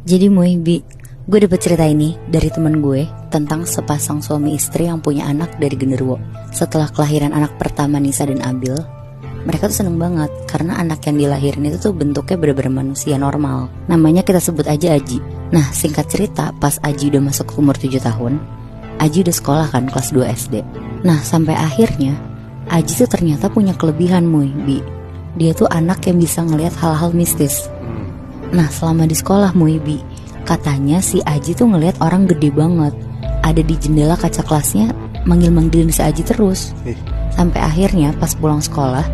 Jadi Muibi, gue dapet cerita ini dari temen gue tentang sepasang suami istri yang punya anak dari genderuwo. Setelah kelahiran anak pertama Nisa dan Abil, mereka tuh seneng banget karena anak yang dilahirin itu tuh bentuknya bener-bener manusia normal. Namanya kita sebut aja Aji. Nah singkat cerita, pas Aji udah masuk umur 7 tahun, Aji udah sekolah kan kelas 2 SD. Nah sampai akhirnya Aji tuh ternyata punya kelebihan Muibi. Dia tuh anak yang bisa ngelihat hal-hal mistis. Nah selama di sekolah Muibi, katanya si Aji tuh ngelihat orang gede banget ada di jendela kaca kelasnya, manggil-manggilin si Aji terus. Sampai akhirnya pas pulang sekolah,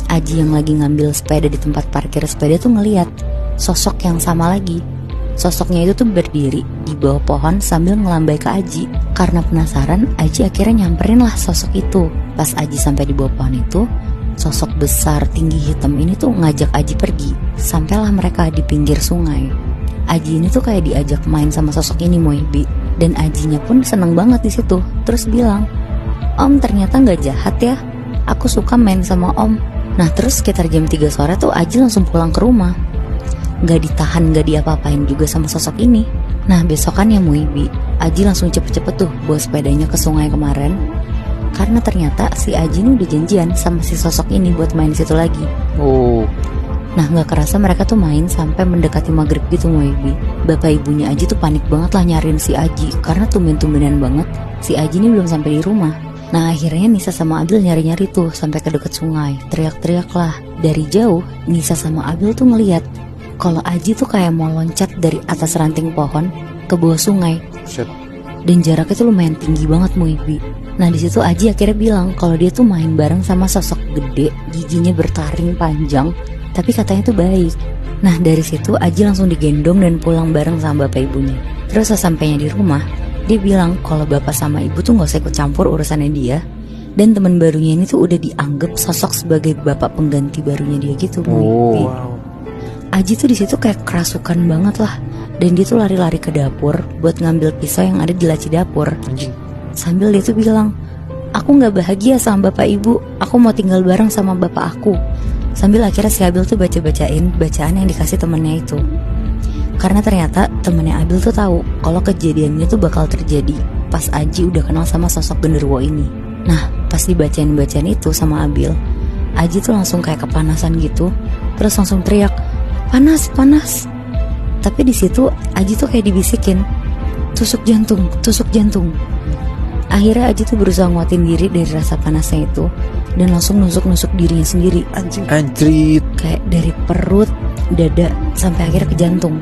Aji yang lagi ngambil sepeda di tempat parkir sepeda tuh ngelihat sosok yang sama lagi. Sosoknya itu tuh berdiri di bawah pohon sambil ngelambai ke Aji. Karena penasaran, Aji akhirnya nyamperin lah sosok itu. Pas Aji sampai di bawah pohon itu, sosok besar tinggi hitam ini tuh ngajak Aji pergi. Sampailah mereka di pinggir sungai. Aji ini tuh kayak diajak main sama sosok ini Muibi. Dan Ajinya pun seneng banget di situ. Terus bilang, "Om ternyata nggak jahat ya. Aku suka main sama Om." Nah terus sekitar jam 3 sore tuh Aji langsung pulang ke rumah. Gak ditahan, gak diapa-apain juga sama sosok ini. Nah besokannya Muibi, Aji langsung cepet-cepet tuh bawa sepedanya ke sungai kemarin. Karena ternyata si Aji ini udah janjian sama si sosok ini buat main di situ lagi. Nah gak kerasa mereka tuh main sampai mendekati maghrib gitu Muibi. Bapak ibunya Aji tuh panik banget lah nyariin si Aji. Karena tumben-tumbenan banget si Aji ini belum sampai di rumah. Nah akhirnya Nisa sama Abil nyari-nyari tuh sampai ke deket sungai. Teriak-teriak lah. Dari jauh Nisa sama Abil tuh ngeliat kalau Aji tuh kayak mau loncat dari atas ranting pohon ke bawah sungai. Dan jaraknya tuh lumayan tinggi banget Muibi. Nah di situ Aji akhirnya bilang kalau dia tuh main bareng sama sosok gede, giginya bertaring panjang, tapi katanya tuh baik. Nah dari situ Aji langsung digendong dan pulang bareng sama bapak ibunya. Terus sesampainya di rumah, dia bilang kalau bapak sama ibu tuh gak usah ikut campur urusannya dia. Dan teman barunya ini tuh udah dianggap sosok sebagai bapak pengganti barunya dia gitu Muibi. Aji tuh di situ kayak kerasukan banget lah. Dan dia tuh lari-lari ke dapur buat ngambil pisau yang ada di laci dapur. Sambil dia tuh bilang, "Aku gak bahagia sama bapak ibu, aku mau tinggal bareng sama bapak aku." Sambil akhirnya si Abil tuh baca-bacain bacaan yang dikasih temennya itu. Karena ternyata temennya Abil tuh tahu kalau kejadiannya tuh bakal terjadi pas Aji udah kenal sama sosok genderuwo ini. Nah pas dibacain bacaan itu sama Abil, Aji tuh langsung kayak kepanasan gitu. Terus langsung teriak, "Panas, panas." Tapi di situ Aji tuh kayak dibisikin, "Tusuk jantung, tusuk jantung." Akhirnya Aji tuh berusaha nguatin diri dari rasa panasnya itu dan langsung nusuk-nusuk dirinya sendiri. Anjrit. Kayak dari perut, dada, sampai akhirnya ke jantung.